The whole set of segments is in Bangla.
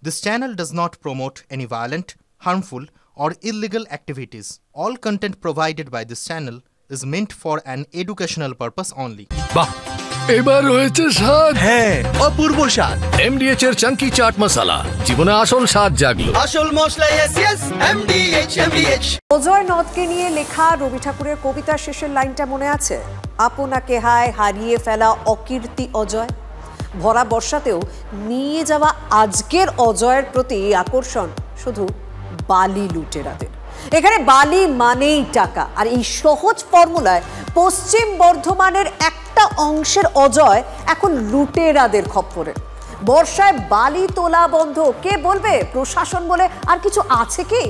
This channel does not promote any violent, harmful, or illegal activities. All content provided by this channel is meant for an educational purpose only. বাহ এবার হয়েছে স্বাদ। হ্যাঁ, অপূর্ব স্বাদ। MDH এর চাঙ্কি চাট মশলা জীবনে আসল স্বাদ জাগলো। আসল মশলা yes MDH। অজয় নদকে নিয়ে লেখা রবি ঠাকুরের কবিতার শেষের লাইনটা মনে আছে? আপনাকে হায় হারিয়ে ফেলা অকীর্তি অজয়। ভরা বর্ষাতেও নিয়ে যাওয়া আজকের অজয়ের প্রতি আকর্ষণ শুধু বালি লুটেরাদের। এখানে বালি মানেই টাকা, আর এই সহজ ফর্মুলায় পশ্চিম বর্ধমানের একটা অংশের অজয় এখন লুটেরাদের খপ্পরে। বর্ষায় বালি তোলা বন্ধ, কে বলবে? প্রশাসন বলে আর কিছু আছে কি?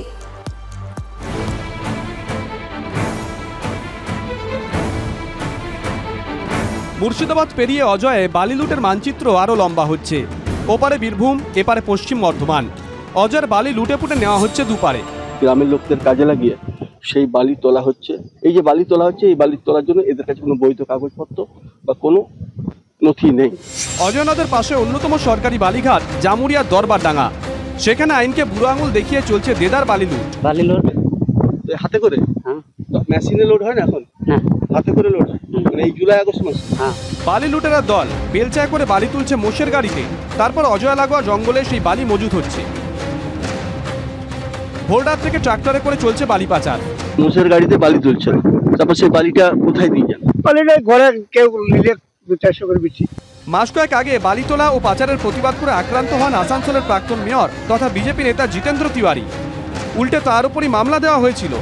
মুর্শিদাবাদ পেরিয়ে অজয়ে বালি লুটের মানচিত্র আরও লম্বা হচ্ছে। ওপারে বীরভূম, এপারে পশ্চিম বর্ধমান। অজয়ের বালি লুটে পুটে নেওয়া হচ্ছে দুপারে। গ্রামের লোকদের কাজে লাগিয়ে সেই বালি তোলা হচ্ছে। এই যে বালি তোলা হচ্ছে, এই বালি তোলার জন্য এদের কাছে কোনো বৈধ কাগজপত্র বা কোনো নথি নেই। অজয় নদের পাশে অন্যতম সরকারি বালিঘাট জামুরিয়া দরবারডাঙ্গা। সেখানে আইনকে বুড়ো আঙুল দেখিয়ে চলছে দেদার বালি লুট। বালি লোড হাতে করে, মেশিনে লোড হয় না, এখন হাতে করে লোড হয়, মানে এই জুলাই আগস্ট মাসে। বালি লুটেরা দল বেলচায় করে বালি তুলছে মোষের গাড়িতে, তারপর অজয় লাগোয়া জঙ্গলে সেই বালি মজুত হচ্ছে। ভোররাত থেকে ট্রাক্টরে করে চলছে বালি পাচার। মোষের গাড়িতে বালি তুলছে, তারপর সেই বালিটা কোথায় দিয়ে যান? বালিটা ঘরে কেউ নিলে 400 করে বিক্রি। মাস কয়েক আগে বালি তোলা ও পাচারের প্রতিবাদ করে আক্রান্ত হন আসানসোলের প্রাক্তন মেয়র তথা বিজেপি নেতা জিতেন্দ্র তিওয়ারি। উল্টে তার উপরই মামলা দেওয়া হয়েছিল।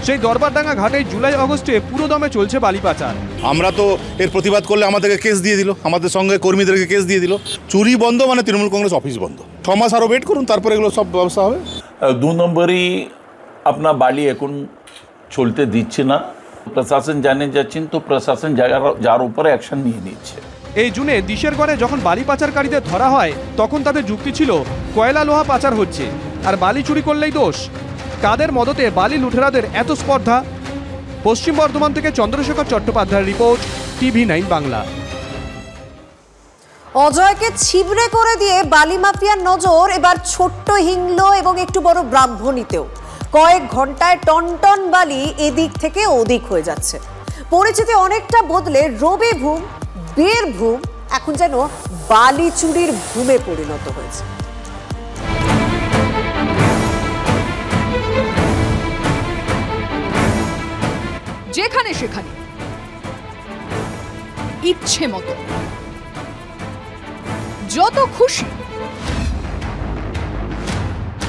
সেই দরবারডাঙ্গা ঘাটে জুলাই আগস্টে পুরো দমে চলছে বালি পাচার। আমরা তো এর প্রতিবাদ করলে আমাদেরকে কেস দিয়ে দিল, আমাদের সঙ্গে কর্মীদেরকে কেস দিয়ে দিল। চুরি বন্ধ মানে তৃণমূল কংগ্রেস অফিস বন্ধ। 6 মাস আরও ওয়েট করুন, তারপরে এগুলো সব ব্যবস্থা হবে। 2 নম্বরই আপনার বালি এখন চলতে দিচ্ছে না। প্রশাসন জানে যাচ্ছেন, তো প্রশাসন যার উপরে অ্যাকশন নিয়ে নিচ্ছে। এই জুনে দিশের গড়ে যখন বালি পাচারকারীদের ধরা হয়, তখন তাদের যুক্তি ছিল কয়লা লোহা পাচার হচ্ছে, আর বালি চুরি করলেই দোষ। কাদের মদতে বালি লুটেরাদের এত স্পর্ধা? পশ্চিম বর্ধমান থেকে চন্দ্রশেখর চট্টোপাধ্যায়ের রিপোর্ট, TV9 বাংলা। অজয়কে ছিবড়ে করে দিয়ে বালি মাফিয়ার নজর এবার ছোট্ট হিংলো এবং একটু বড় ব্রাহ্মণীতেও। কয়েক ঘন্টায় টন বালি এদিক থেকে ওদিক হয়ে যাচ্ছে। পরিচিতি অনেকটা বদলে রবি ভূম, বীরভূম এখন যেন বালি চুরির ভূমে পরিণত হয়েছে। যেখানে সেখানে ইচ্ছে মতো যত খুশি,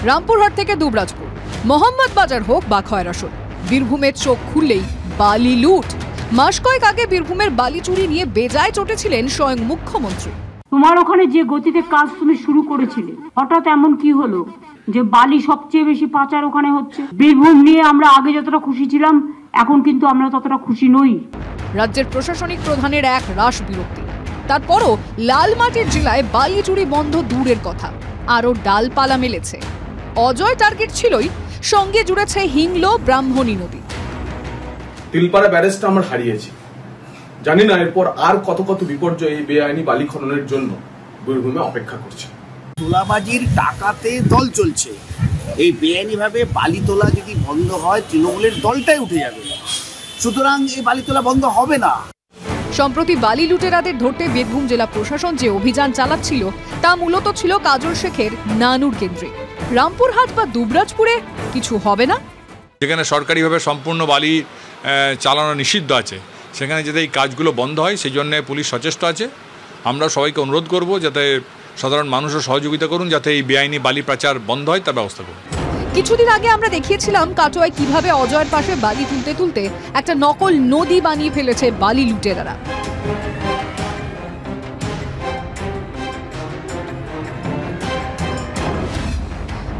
রামপুরহাট থেকে দুবরাজপুর, মোহাম্মদ বাজার হোক বা খয়রাসোল, বীরভূমের চোখ খুললেই বালি লুট। মাস কয়েক আগে বীরভূমের বালি চুরি নিয়ে বেজায় চটেছিলেন স্বয়ং মুখ্যমন্ত্রী। তোমার ওখানে যে গতিতে কাজ তুমি শুরু করেছিলে, হঠাৎ এমন কি হলো যে বালি সবচেয়ে বেশি পাচার ওখানে হচ্ছে? বীরভূম নিয়ে আমরা আগে যতটা খুশি ছিলাম, এখন কিন্তু আমরা ততটা খুশি নই। রাজ্যের প্রশাসনিক প্রধানের এক রাশ বিরক্তি। তারপরও লালমাটির জেলায় বালি চুরি বন্ধ দূরের কথা, আরও ডালপালা মেলেছে। অজয় টার্গেট ছিলই, সঙ্গে জুড়েছে হিংলো ব্রাহ্মণী নদী। তিলপাড়া ব্যারেজটা আমরা হারিয়েছি, জানি না এরপর আর কত কত বিপর্যয় এই বেআইনি বালি খননের জন্য বীরভূমে অপেক্ষা করছে। তোলাবাজির টাকাতে দল চলছে। এই বেআইনি ভাবে বালি তোলা যদি বন্ধ হয়, তৃণমূলের দলটাই উঠে যাবে। সুতরাং এই বালি তোলা বন্ধ হবে না। সম্প্রতি বালি লুটেরাদের ধরতে বীরভূম জেলা প্রশাসন যে অভিযান চালাচ্ছিল, তা মূলত ছিল কাজল শেখের নানুর কেন্দ্রে। রামপুরহাট বা দুবরাজপুরে কিছু হবে না। যেখানে সরকারিভাবে সম্পূর্ণ বালি চালানো নিষিদ্ধ আছে, সেখানে যাতে এই কাজগুলো বন্ধ হয়, সেই জন্য পুলিশ সচেষ্ট আছে। আমরা সবাইকে অনুরোধ করব যাতে সাধারণ মানুষও সহযোগিতা করুন, যাতে এই বেআইনি বালি পাচার বন্ধ হয়, তার ব্যবস্থা করুন। কিছুদিন আগে আমরা দেখিয়েছিলাম কাটোয়ায় কিভাবে অজয়ের পাশে বালি তুলতে তুলতে একটা নকল নদী বানিয়ে ফেলেছে বালি লুটেরারা।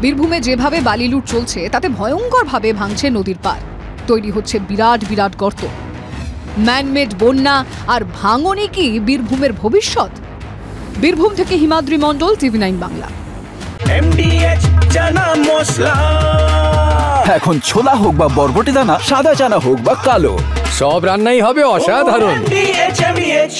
বীরভূমে যেভাবে বালি লুট চলছে, তাতে ভয়ঙ্করভাবে ভাঙছে নদীর পাড়, তৈরি হচ্ছে বিরাট বিরাট গর্ত। ম্যানমেড বন্যা আর ভাঙনই কি বীরভূমের ভবিষ্যৎ? বীরভূম থেকে হিমাদ্রি মণ্ডল, TV9 বাংলা। MDH চানা মশলা। এখন ছোলা হোক বা বরবটি দানা, সাদা চানা হোক বা কালো, সব রান্নাই হবে অসাধারণ। MDH